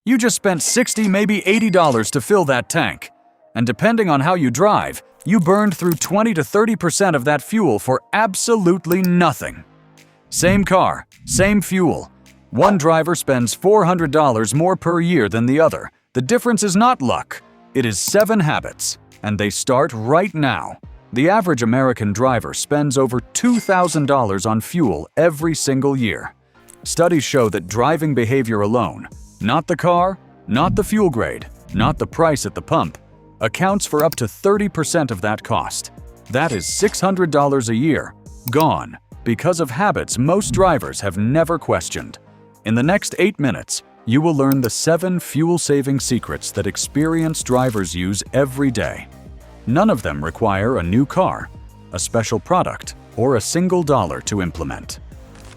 You just spent $60, maybe $80 to fill that tank. And depending on how you drive, you burned through 20 to 30% of that fuel for absolutely nothing. Same car, same fuel. One driver spends $400 more per year than the other. The difference is not luck. It is 7 habits, and they start right now. The average American driver spends over $2,000 on fuel every single year. Studies show that driving behavior alone, not the car, not the fuel grade, not the price at the pump, accounts for up to 30% of that cost. That is $600 a year, gone, because of habits most drivers have never questioned. In the next 8 minutes, you will learn the 7 fuel-saving secrets that experienced drivers use every day. None of them require a new car, a special product, or a single dollar to implement.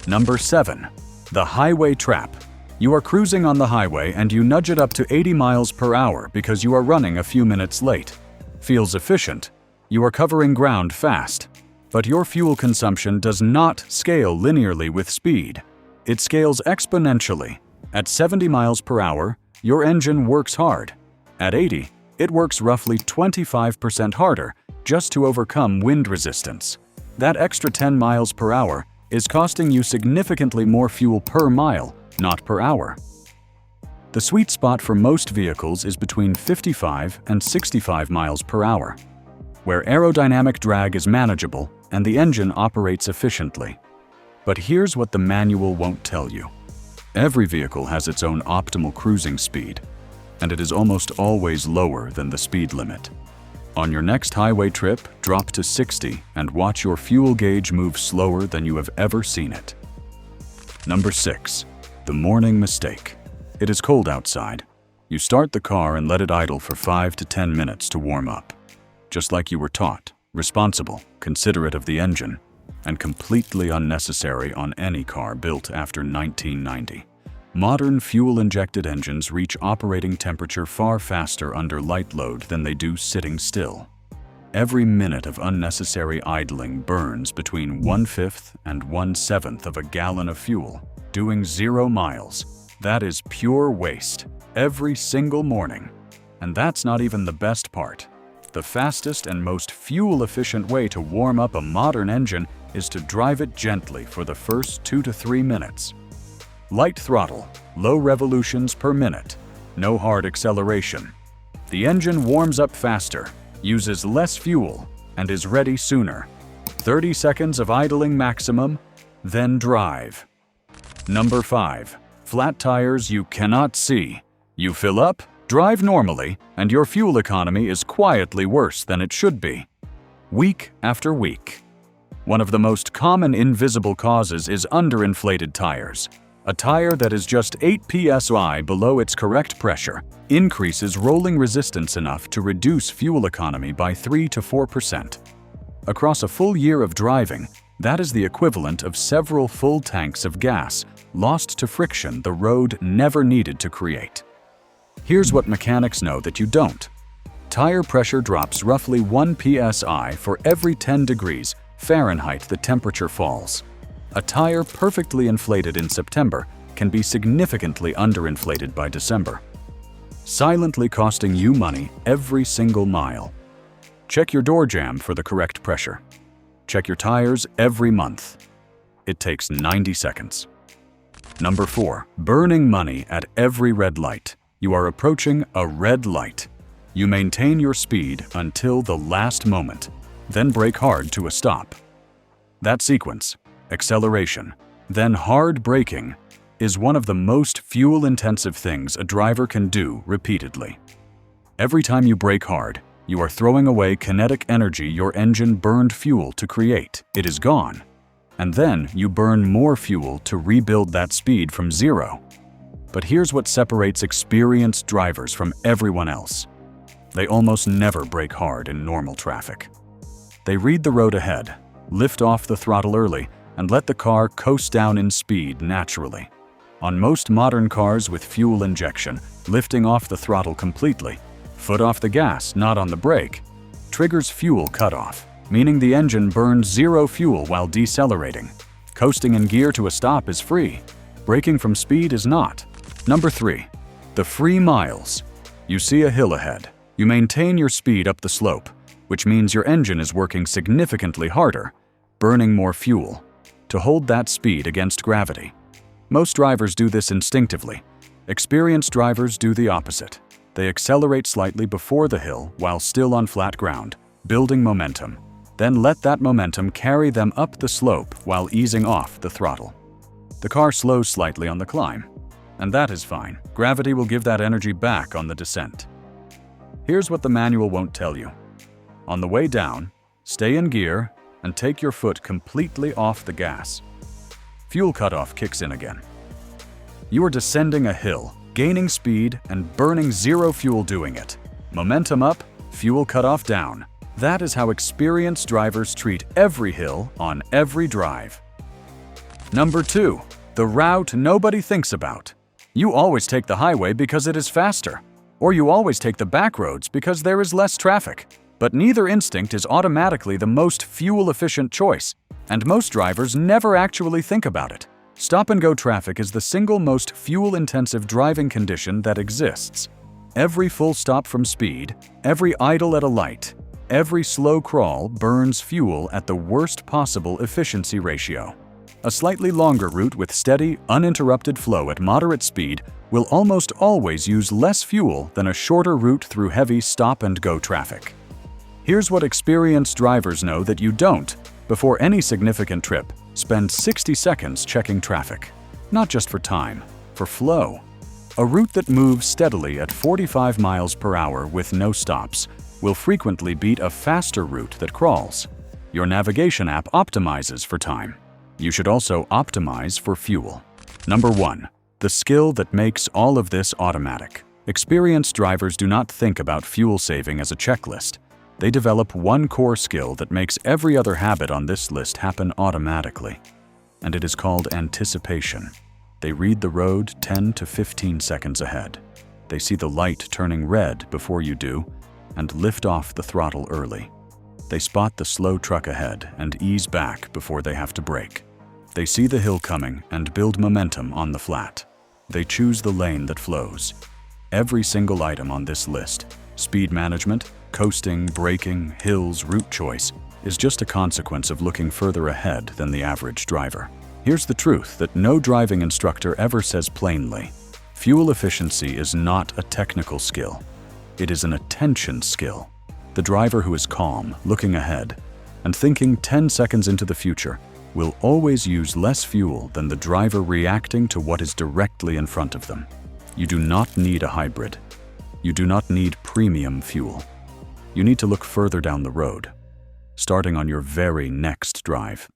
Number 7. The highway trap. You are cruising on the highway and you nudge it up to 80 miles per hour because you are running a few minutes late. Feels efficient. You are covering ground fast. But your fuel consumption does not scale linearly with speed. It scales exponentially. At 70 miles per hour, your engine works hard. At 80, it works roughly 25% harder just to overcome wind resistance. That extra 10 miles per hour is costing you significantly more fuel per mile, not per hour. The sweet spot for most vehicles is between 55 and 65 miles per hour, where aerodynamic drag is manageable and the engine operates efficiently. But here's what the manual won't tell you. Every vehicle has its own optimal cruising speed, and it is almost always lower than the speed limit. On your next highway trip, drop to 60 and watch your fuel gauge move slower than you have ever seen it. Number 6. The morning mistake. It is cold outside. You start the car and let it idle for 5 to 10 minutes to warm up. Just like you were taught, responsible, considerate of the engine, and completely unnecessary on any car built after 1990. Modern fuel-injected engines reach operating temperature far faster under light load than they do sitting still. Every minute of unnecessary idling burns between 1/5 and 1/7 of a gallon of fuel, doing 0 miles. That is pure waste, every single morning. And that's not even the best part. The fastest and most fuel-efficient way to warm up a modern engine is to drive it gently for the first 2 to 3 minutes. Light throttle, low revolutions per minute, no hard acceleration. The engine warms up faster, uses less fuel, and is ready sooner. 30 seconds of idling maximum, then drive. Number 5. Flat tires you cannot see. You fill up, drive normally, and your fuel economy is quietly worse than it should be. Week after week. One of the most common invisible causes is underinflated tires. A tire that is just 8 psi below its correct pressure increases rolling resistance enough to reduce fuel economy by 3 to 4%. Across a full year of driving, that is the equivalent of several full tanks of gas lost to friction the road never needed to create. Here's what mechanics know that you don't. Tire pressure drops roughly 1 psi for every 10 degrees Fahrenheit the temperature falls. A tire perfectly inflated in September can be significantly underinflated by December, silently costing you money every single mile. Check your door jamb for the correct pressure. Check your tires every month. It takes 90 seconds. Number 4. Burning money at every red light. You are approaching a red light. You maintain your speed until the last moment, then brake hard to a stop. That sequence, acceleration, then hard braking, is one of the most fuel-intensive things a driver can do repeatedly. Every time you brake hard, you are throwing away kinetic energy your engine burned fuel to create. It is gone. And then you burn more fuel to rebuild that speed from zero. But here's what separates experienced drivers from everyone else. They almost never brake hard in normal traffic. They read the road ahead, lift off the throttle early, and let the car coast down in speed naturally. On most modern cars with fuel injection, lifting off the throttle completely, foot off the gas, not on the brake, triggers fuel cutoff, meaning the engine burns zero fuel while decelerating. Coasting in gear to a stop is free. Braking from speed is not. Number 3. The free miles. You see a hill ahead. You maintain your speed up the slope, which means your engine is working significantly harder, burning more fuel, to hold that speed against gravity. Most drivers do this instinctively. Experienced drivers do the opposite. They accelerate slightly before the hill while still on flat ground, building momentum. Then let that momentum carry them up the slope while easing off the throttle. The car slows slightly on the climb, and that is fine. Gravity will give that energy back on the descent. Here's what the manual won't tell you. On the way down, stay in gear and take your foot completely off the gas. Fuel cutoff kicks in again. You are descending a hill, gaining speed and burning zero fuel doing it. Momentum up, fuel cutoff down. That is how experienced drivers treat every hill on every drive. Number 2, the route nobody thinks about. You always take the highway because it is faster, or you always take the back roads because there is less traffic. But neither instinct is automatically the most fuel-efficient choice, and most drivers never actually think about it. Stop-and-go traffic is the single most fuel-intensive driving condition that exists. Every full stop from speed, every idle at a light, every slow crawl burns fuel at the worst possible efficiency ratio. A slightly longer route with steady, uninterrupted flow at moderate speed will almost always use less fuel than a shorter route through heavy stop-and-go traffic. Here's what experienced drivers know that you don't. Before any significant trip, spend 60 seconds checking traffic. Not just for time, for flow. A route that moves steadily at 45 miles per hour with no stops will frequently beat a faster route that crawls. Your navigation app optimizes for time. You should also optimize for fuel. Number 1. The skill that makes all of this automatic. Experienced drivers do not think about fuel saving as a checklist. They develop one core skill that makes every other habit on this list happen automatically, and it is called anticipation. They read the road 10 to 15 seconds ahead. They see the light turning red before you do, and lift off the throttle early. They spot the slow truck ahead and ease back before they have to brake. They see the hill coming and build momentum on the flat. They choose the lane that flows. Every single item on this list, speed management, coasting, braking, hills, route choice, is just a consequence of looking further ahead than the average driver. Here's the truth that no driving instructor ever says plainly. Fuel efficiency is not a technical skill. It is an attention skill. The driver who is calm, looking ahead, and thinking 10 seconds into the future will always use less fuel than the driver reacting to what is directly in front of them. You do not need a hybrid. You do not need premium fuel. You need to look further down the road, starting on your very next drive.